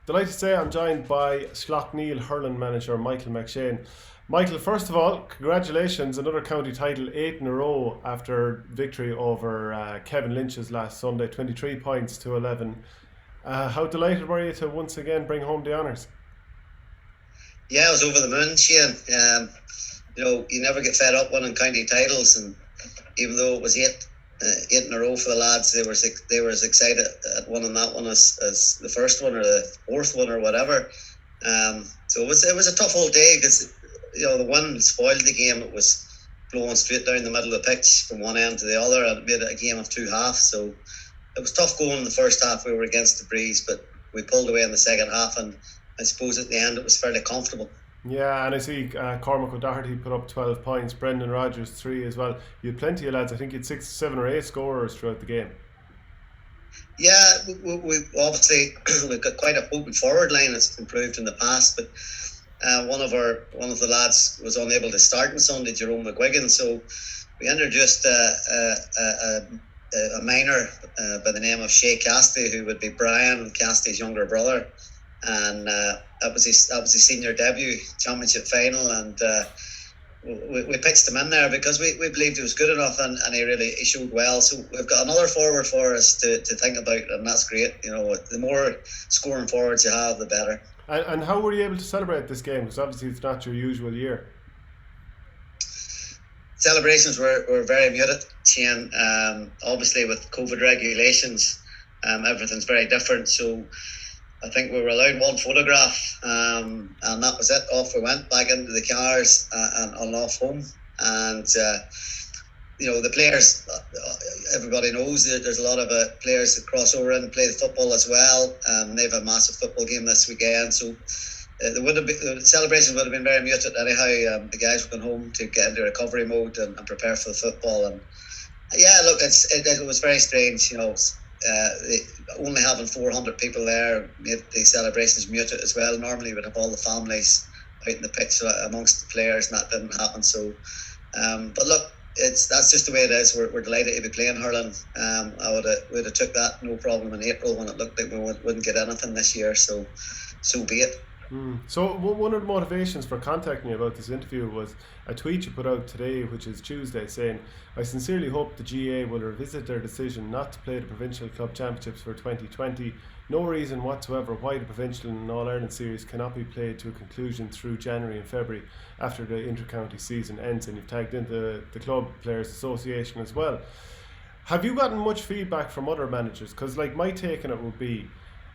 Delighted to say I'm joined by Slaughtneil hurling manager Michael McShane. Michael, first of all, congratulations, another county title, 8 in a row after victory over Kevin Lynch's last Sunday, 23 points to 11. How delighted were you to once again bring home the honours? Yeah, I was over the moon, Shane. You never get fed up winning county titles, and even though it was eight in a row for the lads, they were as excited at winning that one as the first one or the fourth one or whatever. So it was a tough old day because the wind spoiled the game. It was blowing straight down the middle of the pitch from one end to the other, and it made it a game of two halves. So it was tough going in the first half. We were against the breeze, but we pulled away in the second half, and I suppose at the end it was fairly comfortable. Yeah, and I see Cormac O'Doherty put up 12 points, Brendan Rodgers 3 as well. You had plenty of lads, I think you had 6, 7 or 8 scorers throughout the game. Yeah, we obviously we've got quite a potent forward line. It's improved in the past, but one of the lads was unable to start on Sunday, Jerome McGuigan. So we introduced a minor by the name of Shea Casty, who would be Brian Casty's younger brother, and that was his senior debut championship final, and we pitched him in there because we believed he was good enough, and he showed well. So we've got another forward for us to think about, and that's great. The more scoring forwards you have, the better. And how were you able to celebrate this game? Because obviously it's not your usual year. Celebrations were very muted, Shane. Obviously with COVID regulations, everything's very different. So I think we were allowed one photograph, and that was it. Off we went, back into the cars, and off home. And the players, everybody knows that there's a lot of players that cross over and play the football as well. They have a massive football game this weekend, so the celebration would have been very muted anyhow. The guys were going home to get into recovery mode and prepare for the football. And yeah, look, it was very strange. Only having 400 people there made the celebrations muted as well. Normally we'd have all the families out in the pitch amongst the players, and that didn't happen. So, but look, that's just the way it is. We're delighted to be playing hurling. I would have took that no problem in April when it looked like we wouldn't get anything this year. So be it. So one of the motivations for contacting me about this interview was a tweet you put out today, which is Tuesday, saying, "I sincerely hope the GA will revisit their decision not to play the Provincial Club Championships for 2020. No reason whatsoever why the Provincial and All-Ireland series cannot be played to a conclusion through January and February after the inter-county season ends." And you've tagged into the Club Players Association as well. Have you gotten much feedback from other managers? Because my take on it would be,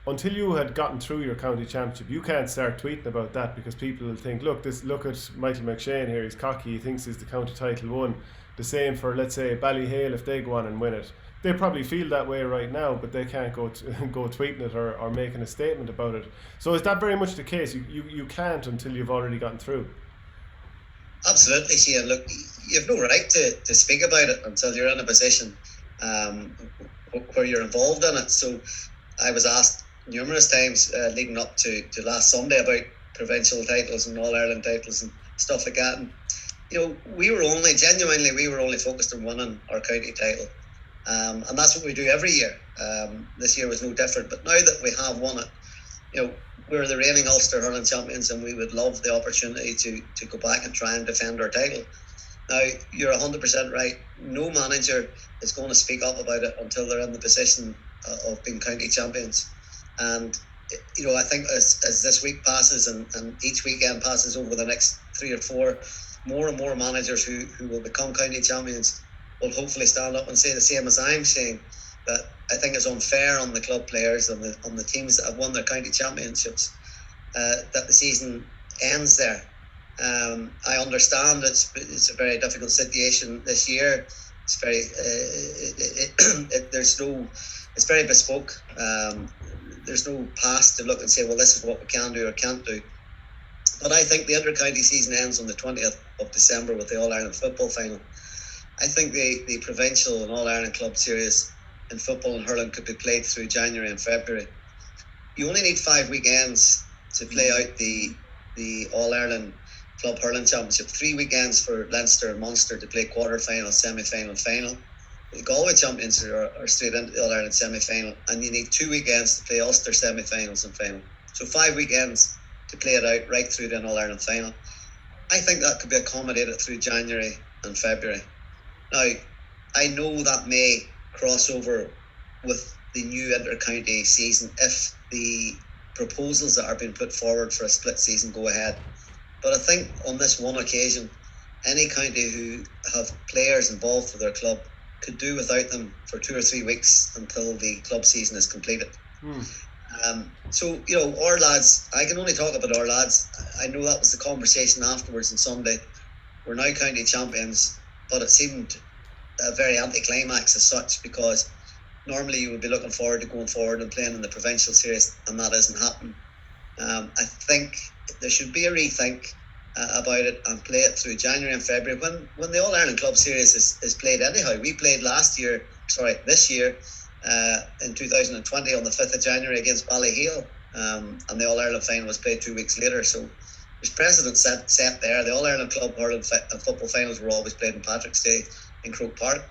until you had gotten through your county championship, you can't start tweeting about that, because people will think, look at Michael McShane here, he's cocky, he thinks he's the county title won. The same for, let's say, Ballyhale, if they go on and win it. They probably feel that way right now, but they can't go tweeting it or making a statement about it. So is that very much the case? You can't until you've already gotten through? Absolutely, Shane. Look, you have no right to speak about it until you're in a position where you're involved in it. So I was asked numerous times leading up to last Sunday about provincial titles and All-Ireland titles and stuff like that. And, we were only focused on winning our county title. And that's what we do every year. This year was no different. But now that we have won it, we're the reigning Ulster hurling champions, and we would love the opportunity to go back and try and defend our title. Now, you're 100% right. No manager is going to speak up about it until they're in the position of being county champions. And I think as this week passes and each weekend passes over the next 3 or 4, more and more managers who will become county champions will hopefully stand up and say the same as I'm saying, that I think it's unfair on the club players and on the teams that have won their county championships, that the season ends there. I understand it's a very difficult situation this year. It's very it's very bespoke. There's no past to look and say, well, this is what we can do or can't do. But I think the inter-county season ends on the 20th of December with the All-Ireland football final. I think the provincial and All-Ireland club series in football and hurling could be played through January and February. You only need 5 weekends to play out the All-Ireland Club Hurling Championship. 3 weekends for Leinster and Munster to play quarter-final, semi-final, final. The Galway champions are straight into the All-Ireland semi-final, and you need 2 weekends to play Ulster semi-finals and final. So 5 weekends to play it out right through to an All-Ireland final. I think that could be accommodated through January and February. Now, I know that may cross over with the new inter-county season if the proposals that are being put forward for a split season go ahead. But I think on this one occasion, any county who have players involved for their club could do without them for 2 or 3 weeks until the club season is completed. So, our lads, I can only talk about our lads. I know that was the conversation afterwards on Sunday. We're now county champions, but it seemed a very anticlimax as such, because normally you would be looking forward to going forward and playing in the provincial series, and that isn't happening. I think there should be a rethink about it and play it through January and February when the All-Ireland Club Series is played anyhow. We played this year in 2020 on the 5th of January against Ballyhale, and the All-Ireland final was played 2 weeks later. So there's precedent set there. The All-Ireland Club hurling and football finals were always played in Patrick's Day in Croke Park.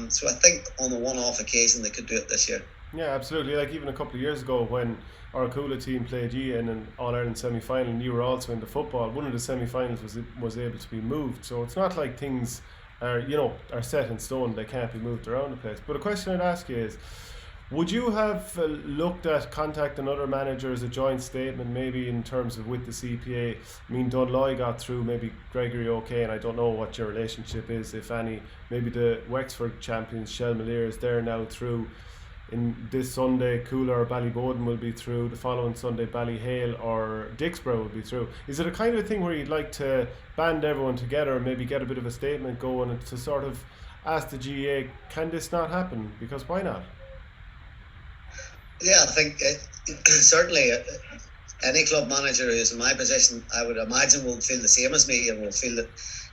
So I think on the one-off occasion they could do it this year. Yeah, absolutely. Like even a couple of years ago when our Coola team played you in an All-Ireland semi-final and you were also in the football, one of the semi-finals was able to be moved. So it's not like things are set in stone. They can't be moved around the place. But a question I'd ask you is, would you have looked at contacting other managers, a joint statement, maybe in terms of with the CPA? I mean, Dunloy got through, maybe Gregory OK, and I don't know what your relationship is, if any. Maybe the Wexford champions, Shelmaliers, they're now through. In this Sunday, Coola or Ballyboden will be through. The following Sunday, Ballyhale or Dixborough will be through. Is it a kind of thing where you'd like to band everyone together and maybe get a bit of a statement going and to sort of ask the GAA, can this not happen? Because why not? Yeah, I think certainly any club manager who's in my position, I would imagine, will feel the same as me and will feel that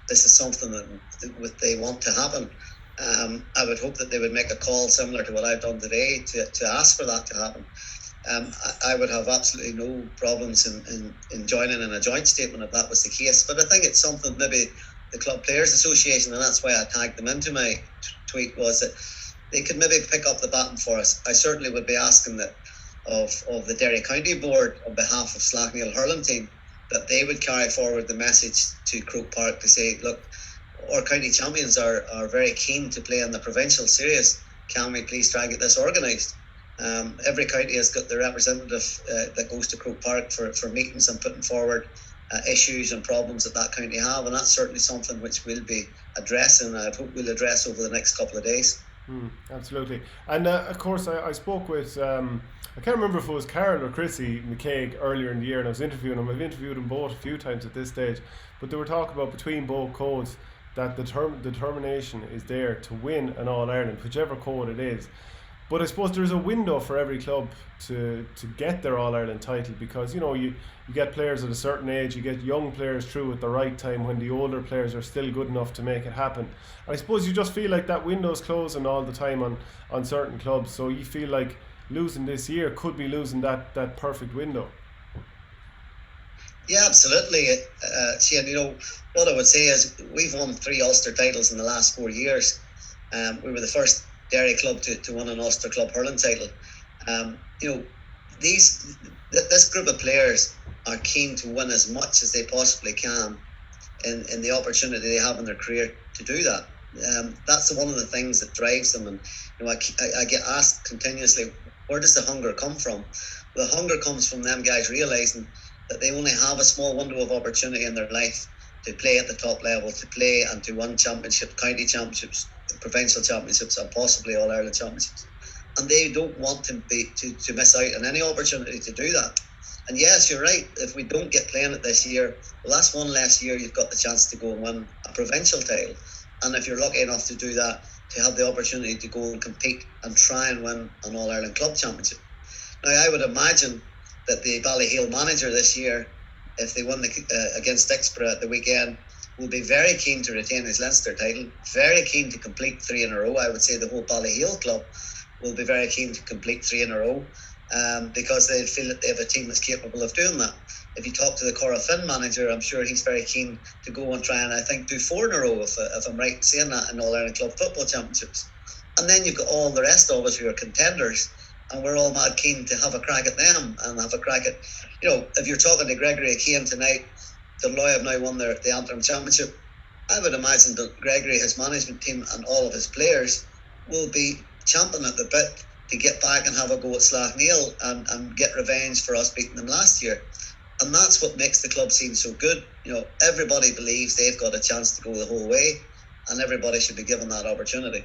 this is something that they want to happen. I would hope that they would make a call similar to what I've done today to ask for that to happen. I would have absolutely no problems in joining in a joint statement if that was the case. But I think it's something maybe the Club Players Association, and that's why I tagged them into my tweet, was that they could maybe pick up the baton for us. I certainly would be asking that of the Derry County Board on behalf of Slaughtneil hurling team, that they would carry forward the message to Croke Park to say, look, our county champions are very keen to play in the provincial series. Can we please try and get this organised? Every county has got their representative that goes to Croke Park for meetings and putting forward issues and problems that county have, and that's certainly something which we'll be addressing. I hope we'll address over the next couple of days. Absolutely. And of course I spoke with I can't remember if it was Carol or Chrissy McCaig earlier in the year, and I was interviewing them. I've interviewed them both a few times at this stage, but they were talking about between both codes that the determination is there to win an All-Ireland, whichever code it is. But I suppose there's a window for every club to get their All-Ireland title, because you get players at a certain age, you get young players through at the right time when the older players are still good enough to make it happen. I suppose you just feel like that window's closing all the time on certain clubs, so you feel like losing this year could be losing that perfect window. Yeah, absolutely. Shane, what I would say is we've won 3 Ulster titles in the last 4 years. We were the first Derry club to win an Ulster club hurling title. This group of players are keen to win as much as they possibly can in the opportunity they have in their career to do that. That's one of the things that drives them. And I get asked continuously, where does the hunger come from? The hunger comes from them guys realising that they only have a small window of opportunity in their life to play at the top level, to play and to win championships, county championships, provincial championships, and possibly All-Ireland championships. And they don't want to miss out on any opportunity to do that. And yes, you're right, if we don't get playing it this year, well, that's one less year you've got the chance to go and win a provincial title. And if you're lucky enough to do that, to have the opportunity to go and compete and try and win an All-Ireland club championship. Now, I would imagine that the Ballyhale manager this year, if they win against Dixborough at the weekend, will be very keen to retain his Leinster title, very keen to complete 3 in a row. I would say the whole Ballyhale club will be very keen to complete 3 in a row, because they feel that they have a team that's capable of doing that. If you talk to the Corofin manager, I'm sure he's very keen to go and try and, I think, do 4 in a row, if I'm right in saying that, in All-Ireland Club Football Championships. And then you've got all the rest of us who are contenders, and we're all mad keen to have a crack at them and have a crack at, if you're talking to Gregory Kane tonight, Dunloy have now won the Antrim Championship. I would imagine that Gregory, his management team, and all of his players will be champing at the bit to get back and have a go at Slaughtneil and get revenge for us beating them last year. And that's what makes the club seem so good. Everybody believes they've got a chance to go the whole way, and everybody should be given that opportunity.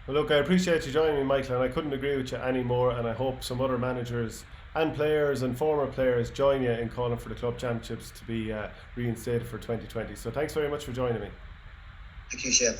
Well, look, I appreciate you joining me, Michael, and I couldn't agree with you anymore. And I hope some other managers and players and former players join you in calling for the club championships to be reinstated for 2020. So thanks very much for joining me. Thank you, Shane.